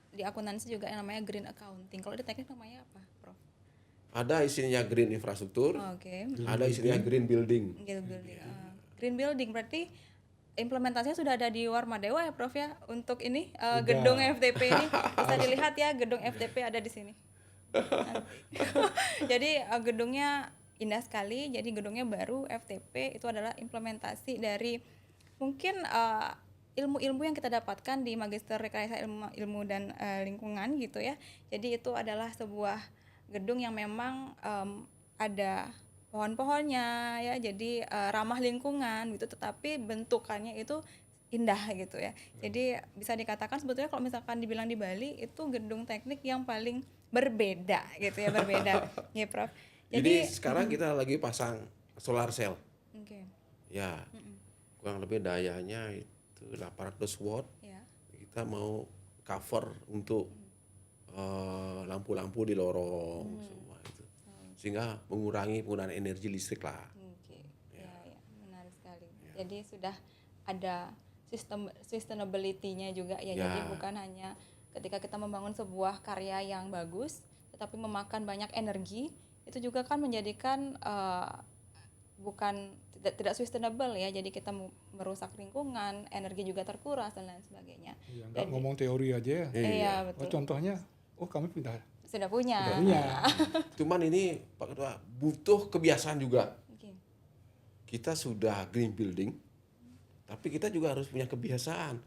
di akuntansi juga yang namanya green accounting. Kalau di teknik namanya apa, Prof? Ada istilahnya green infrastruktur, Oke. ada istilahnya green building. Green building. Green building berarti implementasinya sudah ada di Warmadewa ya, Prof ya, untuk ini gedung FTP ini bisa dilihat ya, gedung FTP ada di sini. Nanti. Jadi gedungnya indah sekali. Jadi gedungnya baru FTP itu adalah implementasi dari mungkin ilmu-ilmu yang kita dapatkan di Magister Rekayasa Ilmu dan Lingkungan gitu ya. Jadi itu adalah sebuah gedung yang memang ada pohon-pohonnya ya, jadi ramah lingkungan gitu, tetapi bentukannya itu indah gitu ya. Jadi bisa dikatakan sebetulnya kalau misalkan dibilang di Bali itu gedung teknik yang paling berbeda gitu ya, berbeda ya, Prof. Jadi sekarang kita lagi pasang solar cell. Oke. Ya, kurang lebih dayanya itu 800 watt. Ya. Kita mau cover untuk lampu-lampu di lorong semua itu, sehingga mengurangi penggunaan energi listrik lah. Oke. Ya, ya, menarik sekali. Jadi sudah ada sistem sustainability-nya juga ya. Ya. Jadi bukan hanya ketika kita membangun sebuah karya yang bagus, tetapi memakan banyak energi, itu juga kan menjadikan bukan tidak sustainable ya. Jadi kita merusak lingkungan, energi juga terkuras dan lain sebagainya. Ya, nggak ngomong teori aja ya. Iya, Oh, betul. contohnya, kami pindah Sudah punya. Sudah punya. Cuman ini Pak Ketua butuh kebiasaan juga. Oke. Kita sudah green building, tapi kita juga harus punya kebiasaan.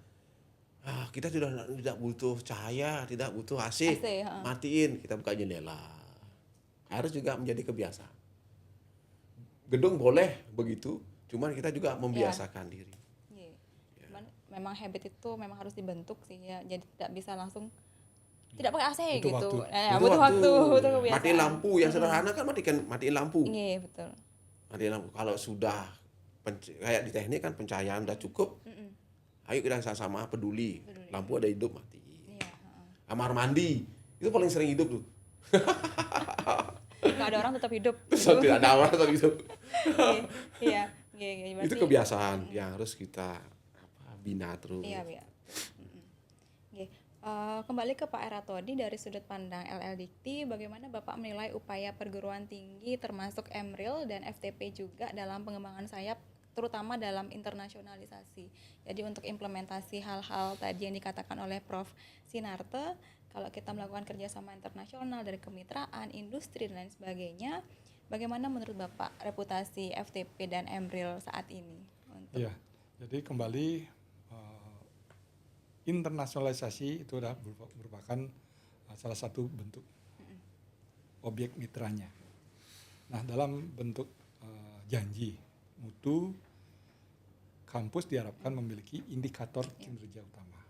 Kita sudah tidak butuh cahaya, tidak butuh AC, AC, matiin, kita buka jendela. Harus juga menjadi kebiasaan. Gedung boleh begitu, cuman kita juga membiasakan diri. Iya. Cuman memang habit itu memang harus dibentuk sih ya. Jadi tidak bisa langsung tidak pakai AC Butuh gitu. waktu. Butuh waktu, butuh kebiasaan. Matiin lampu, yang sederhana kan matiin lampu. Iya, betul. Matiin lampu. Kalau sudah kayak di teknik kan pencahayaan udah cukup, ayo kita sama-sama peduli. Lampu ada hidup, matiin. Iya, Kamar mandi, itu paling sering hidup tuh. Nggak ada orang tetap hidup. Tidak ada orang tetap hidup. Iya. Itu kebiasaan yang harus kita bina terus. Iya. Oke. Kembali ke Pak Eratodi dari sudut pandang LL Dikti, bagaimana Bapak menilai upaya perguruan tinggi termasuk Emril dan FTP juga dalam pengembangan sayap, terutama dalam internasionalisasi. Jadi untuk implementasi hal-hal tadi yang dikatakan oleh Prof. Sinarte, kalau kita melakukan kerjasama internasional dari kemitraan, industri dan lain sebagainya, bagaimana menurut Bapak reputasi FTP dan Emril saat ini? Iya, jadi kembali internasionalisasi itu adalah merupakan salah satu bentuk objek mitranya. Nah, dalam bentuk janji mutu, kampus diharapkan memiliki indikator kinerja utama.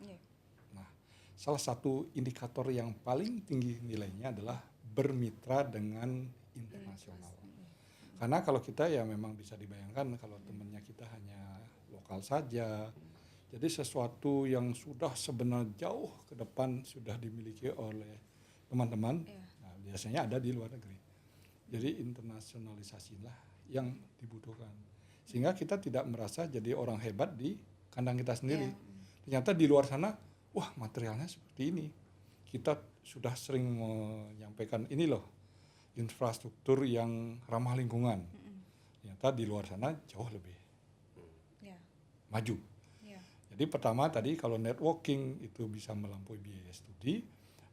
Nah, salah satu indikator yang paling tinggi nilainya adalah bermitra dengan internasional. Karena kalau kita ya memang bisa dibayangkan kalau temannya kita hanya lokal saja, jadi sesuatu yang sudah sebenarnya jauh ke depan sudah dimiliki oleh teman-teman, nah, biasanya ada di luar negeri. Jadi internasionalisasilah yang dibutuhkan. Sehingga kita tidak merasa jadi orang hebat di kandang kita sendiri. Ternyata di luar sana, wah materialnya seperti ini. Kita sudah sering menyampaikan ini loh, infrastruktur yang ramah lingkungan. Ternyata di luar sana jauh lebih maju. Jadi pertama tadi kalau networking itu bisa melampaui biaya studi,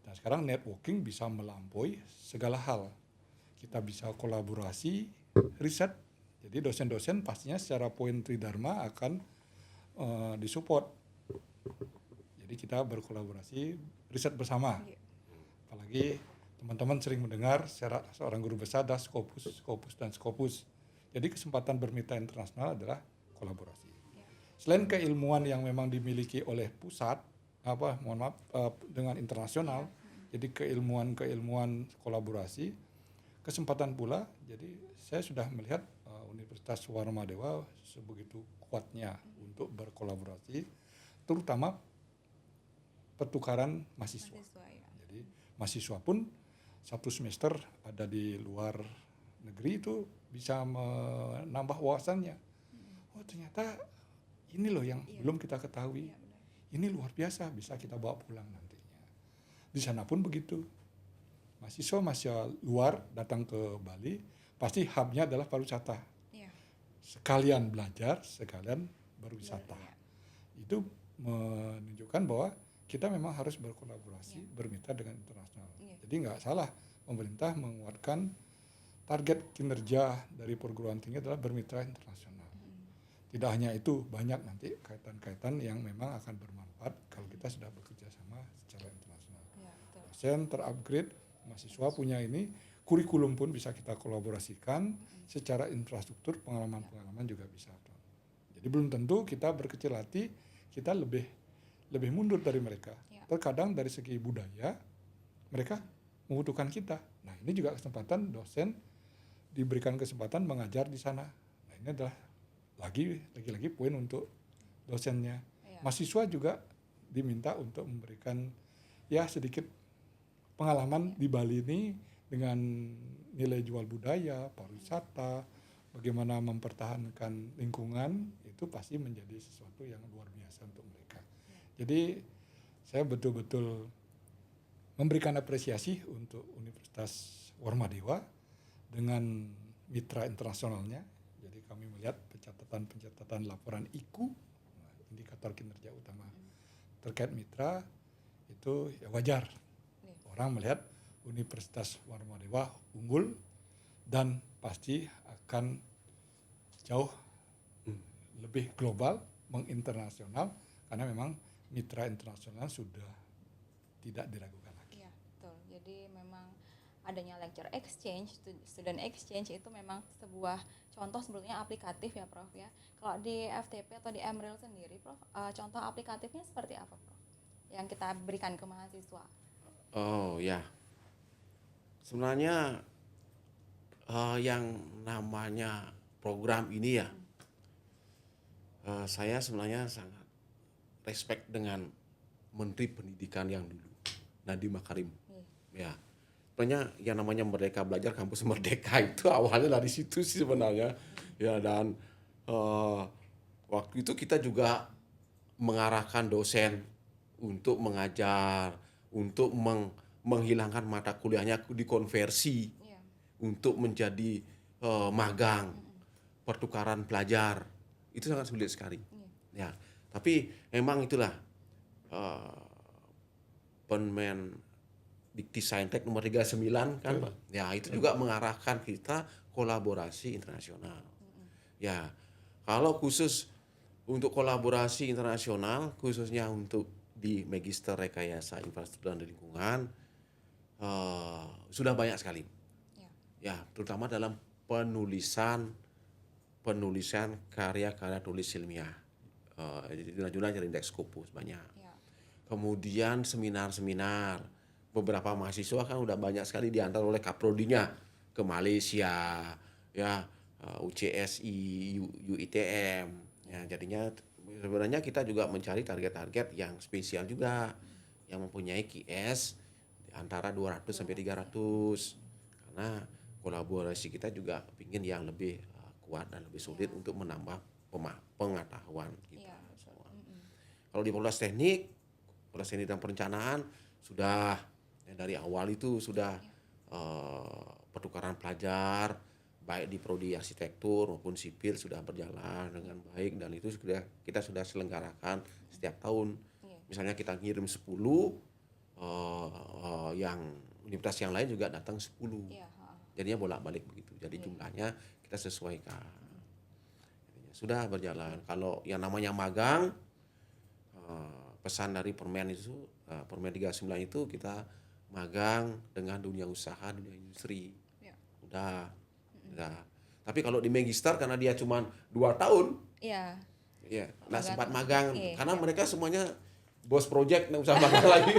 dan sekarang networking bisa melampaui segala hal. Kita bisa kolaborasi, riset. Jadi dosen-dosen pastinya secara poin tridharma akan disupport. Jadi kita berkolaborasi, riset bersama. Apalagi teman-teman sering mendengar seorang guru besar ada Scopus dan Scopus. Jadi kesempatan bermitra internasional adalah kolaborasi. Selain keilmuan yang memang dimiliki oleh pusat, dengan internasional, jadi keilmuan kolaborasi, kesempatan pula. Jadi saya sudah melihat Universitas Warmadewa sebegitu kuatnya untuk berkolaborasi, terutama pertukaran mahasiswa. Jadi mahasiswa pun satu semester ada di luar negeri itu bisa menambah wawasannya. Oh ternyata ini loh yang belum kita ketahui. Ini luar biasa, bisa kita bawa pulang nantinya. Di sana pun begitu. Mahasiswa luar datang ke Bali, pasti hubnya adalah pariwisata. Sekalian belajar, sekalian berwisata. Itu menunjukkan bahwa kita memang harus berkolaborasi, bermitra dengan internasional. Jadi nggak salah pemerintah menguatkan target kinerja dari perguruan tinggi adalah bermitra internasional. Tidak hanya itu, banyak nanti kaitan-kaitan yang memang akan bermanfaat kalau kita sudah bekerja sama secara internasional. Dosen terupgrade, mahasiswa punya ini, kurikulum pun bisa kita kolaborasikan, secara infrastruktur, pengalaman-pengalaman juga bisa. Jadi belum tentu kita berkecil hati, kita lebih mundur dari mereka. Terkadang dari segi budaya, mereka membutuhkan kita. Nah ini juga kesempatan dosen diberikan kesempatan mengajar di sana. Nah ini adalah lagi-lagi poin untuk dosennya. Mahasiswa juga diminta untuk memberikan sedikit pengalaman di Bali ini dengan nilai jual budaya, pariwisata, bagaimana mempertahankan lingkungan, itu pasti menjadi sesuatu yang luar biasa untuk mereka. Jadi saya betul-betul memberikan apresiasi untuk Universitas Warmadewa dengan mitra internasionalnya. Jadi kami melihat pencatatan laporan IKU, indikator kinerja utama terkait mitra, itu wajar. Orang melihat, Universitas Warmadewa unggul dan pasti akan jauh lebih global, menginternasional, karena memang mitra internasional sudah tidak diragukan lagi. Iya, betul. Jadi memang adanya lecture exchange, student exchange itu memang sebuah contoh sebetulnya aplikatif ya Prof ya. Kalau di FTP atau di Emril sendiri Prof, contoh aplikatifnya seperti apa Prof? Yang kita berikan ke mahasiswa. Oh ya, sebenarnya yang namanya program ini ya, saya sebenarnya sangat respect dengan Menteri Pendidikan yang dulu, Nadiem Makarim. Ya, sebenarnya yang namanya Merdeka Belajar Kampus Merdeka itu awalnya dari situ sih sebenarnya. Ya, dan waktu itu kita juga mengarahkan dosen untuk mengajar, untuk menghilangkan mata kuliahnya dikonversi untuk menjadi magang, pertukaran pelajar. Itu sangat sulit sekali. Ya, tapi memang itulah Permen Dikti-Saintek nomor 39 kan. Ya, itu juga mengarahkan kita kolaborasi internasional. Ya, kalau khusus untuk kolaborasi internasional, khususnya untuk di Magister Rekayasa Infrastruktur dan Lingkungan, sudah banyak sekali. Ya, terutama dalam penulisan karya-karya tulis ilmiah. Jurnal-jurnal dari Indeks Scopus banyak. Kemudian seminar-seminar. Beberapa mahasiswa kan udah banyak sekali diantar oleh kaprodinya ke Malaysia, ya, UCSI, UITM. Ya, jadinya sebenarnya kita juga mencari target-target yang spesial juga, yang mempunyai QS di antara 200 sampai 300. Karena kolaborasi kita juga ingin yang lebih kuat dan lebih solid untuk menambah pengetahuan kita semua. Kalau di Fakultas Teknik dan Perencanaan sudah dari awal itu sudah pertukaran pelajar baik di prodi arsitektur maupun sipil sudah berjalan dengan baik, dan itu kita sudah selenggarakan setiap tahun. Misalnya kita ngirim 10, yang universitas yang lain juga datang 10. Jadinya bolak-balik begitu. Jadi jumlahnya kita sesuaikan. Sudah berjalan. Kalau yang namanya magang, pesan dari Permen itu, Permen 39 itu kita magang dengan dunia usaha, dunia industri. Udah. Tapi kalau di Magister karena dia cuma 2 tahun. Iya. Nah sempat magang. Karena mereka semuanya bos project, nggak usah magang lagi.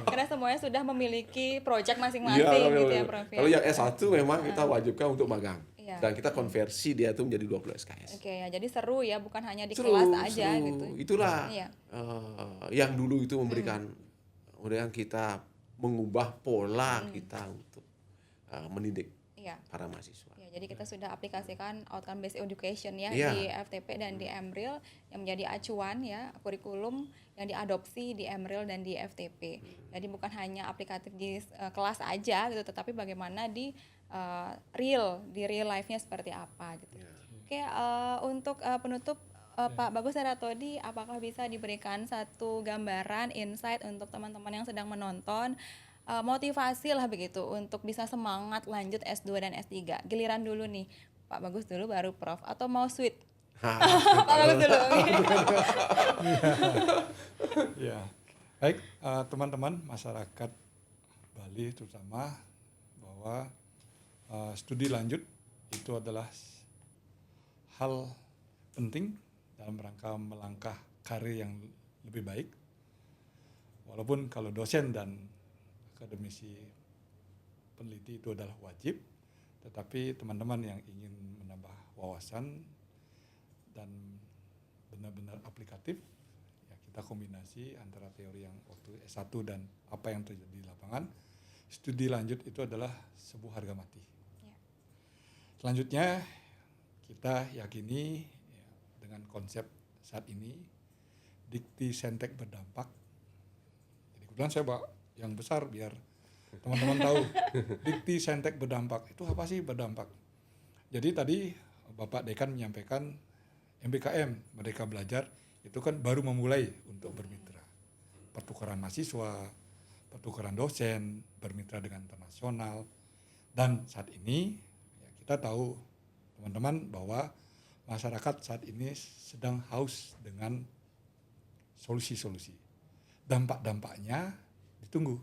Karena semuanya sudah memiliki project masing-masing gitu ya Prof. Kalau yang S1 memang kita wajibkan untuk magang. Dan kita konversi dia tuh menjadi 20 SKS. Oke, ya, jadi seru ya, bukan hanya di kelas aja seru. gitu. Itulah yang dulu itu memberikan kita mengubah pola kita untuk mendidik para mahasiswa. Ya, jadi kita sudah aplikasikan outcome based education ya Iya. di FTP dan di Emril yang menjadi acuan ya kurikulum yang diadopsi di Emril dan di FTP. Jadi bukan hanya aplikatif di kelas aja gitu, tetapi bagaimana di real life-nya seperti apa gitu. Oke, untuk penutup Pak Bagus Heratodi, apakah bisa diberikan satu gambaran insight untuk teman-teman yang sedang menonton, motivasi lah begitu untuk bisa semangat lanjut S2 dan S3. Giliran dulu nih, Pak Bagus dulu baru Prof, atau mau switch? Pak Bagus dulu. Ya, baik teman-teman masyarakat Bali terutama, bahwa studi lanjut itu adalah hal penting dalam rangka melangkah karir yang lebih baik. Walaupun kalau dosen dan akademisi peneliti itu adalah wajib, tetapi teman-teman yang ingin menambah wawasan dan benar-benar aplikatif, ya kita kombinasi antara teori yang waktu S1 dan apa yang terjadi di lapangan. Studi lanjut itu adalah sebuah harga mati. Selanjutnya kita yakini ya, dengan konsep saat ini Dikti-Saintek berdampak. Jadi kebetulan saya bawa yang besar biar teman-teman tahu. Dikti-Saintek berdampak itu apa sih berdampak? Jadi tadi Bapak Dekan menyampaikan MBKM, Merdeka Belajar, itu kan baru memulai untuk bermitra. Pertukaran mahasiswa, pertukaran dosen, bermitra dengan internasional, dan saat ini ya, kita tahu teman-teman bahwa masyarakat saat ini sedang haus dengan solusi-solusi. Dampak-dampaknya ditunggu.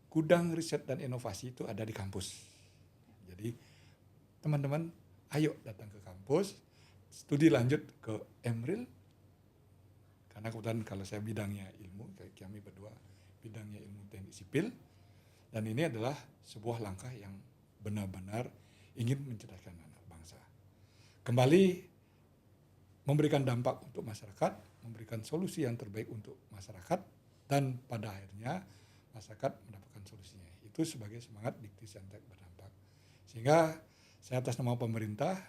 Gudang riset dan inovasi itu ada di kampus. Jadi teman-teman ayo datang ke kampus, studi lanjut ke Emril, karena kebetulan kalau saya bidangnya ilmu, kami berdua bidangnya ilmu teknik sipil, dan ini adalah sebuah langkah yang benar-benar ingin mencerdaskan anak bangsa. Kembali memberikan dampak untuk masyarakat, memberikan solusi yang terbaik untuk masyarakat, dan pada akhirnya masyarakat mendapatkan solusinya. Itu sebagai semangat Dikti Saintek berdampak. Sehingga saya atas nama pemerintah,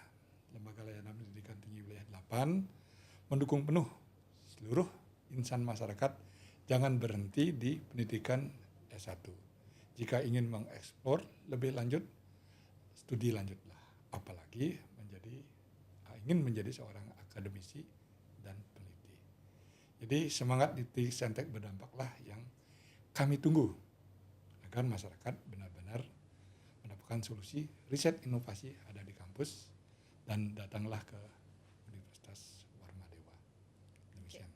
Lembaga Layanan Pendidikan Tinggi Wilayah 8, mendukung penuh seluruh insan masyarakat jangan berhenti di pendidikan S1. Jika ingin mengeksplor lebih lanjut, studi lanjutlah. Apalagi ingin menjadi seorang akademisi dan peneliti. Jadi semangat Dikti Saintek berdampaklah yang kami tunggu agar masyarakat benar-benar mendapatkan solusi riset inovasi ada di kampus dan datanglah ke Universitas Warmadewa. Demikian.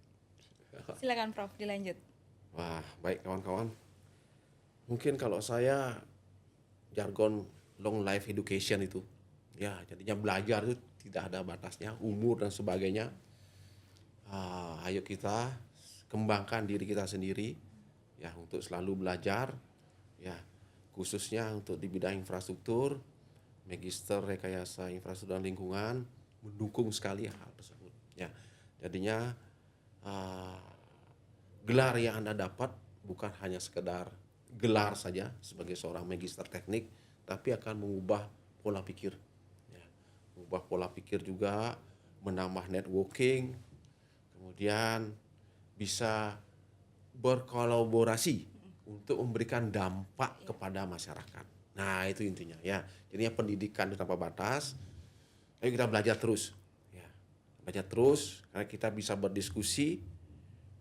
Silakan Prof, dilanjut. Wah, baik kawan-kawan. Mungkin kalau saya jargon long life education itu, ya jadinya belajar itu tidak ada batasnya, umur dan sebagainya. Ayo kita kembangkan diri kita sendiri, ya untuk selalu belajar, ya khususnya untuk di bidang infrastruktur, magister rekayasa infrastruktur dan lingkungan mendukung sekali hal tersebut. Ya, jadinya gelar yang Anda dapat bukan hanya sekedar gelar saja sebagai seorang magister teknik, tapi akan mengubah pola pikir. Ya, mengubah pola pikir juga, menambah networking, kemudian bisa berkolaborasi untuk memberikan dampak kepada masyarakat. Nah, itu intinya ya. Jadinya pendidikan tanpa batas. Ayo kita belajar terus. Ya, belajar terus karena kita bisa berdiskusi.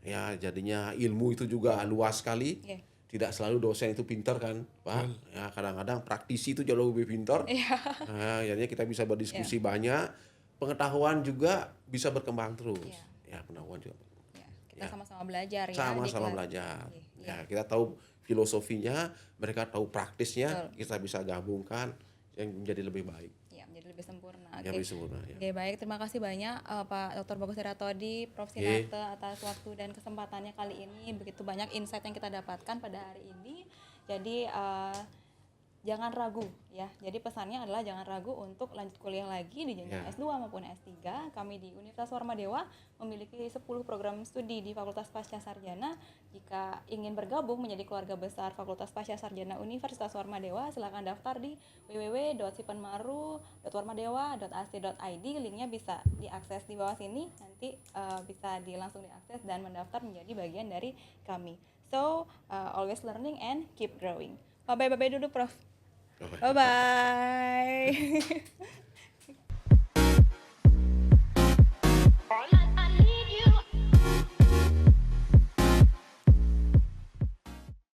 Ya, jadinya ilmu itu juga luas sekali. Yeah. Tidak selalu dosen itu pintar kan, Pak. Ya, kadang-kadang praktisi itu jauh lebih pintar. Nah, jadinya kita bisa berdiskusi banyak. Pengetahuan juga bisa berkembang terus. Ya, pengetahuan juga. Kita sama-sama belajar ya. Sama-sama belajar. Ya, kita tahu filosofinya, mereka tahu praktisnya, kita bisa gabungkan yang menjadi lebih baik. Ya, menjadi lebih sempurna. Ya, lebih sempurna. Ya. Oke, baik. Terima kasih banyak Pak Dr. Bagus Heratodi, Prof. Sinate atas waktu dan kesempatannya kali ini. Begitu banyak insight yang kita dapatkan pada hari ini. Jadi jangan ragu ya. Jadi pesannya adalah jangan ragu untuk lanjut kuliah lagi di jenjang S2 maupun S3. Kami di Universitas Warmadewa memiliki 10 program studi di Fakultas Pasca Sarjana. Jika ingin bergabung menjadi keluarga besar Fakultas Pasca Sarjana Universitas Warmadewa, silakan daftar di www.sipenmaru.warmadewa.ac.id. Linknya bisa diakses di bawah sini. Nanti bisa langsung diakses dan mendaftar menjadi bagian dari kami. So, always learning and keep growing. Bye-bye dulu, Prof. Bye-bye.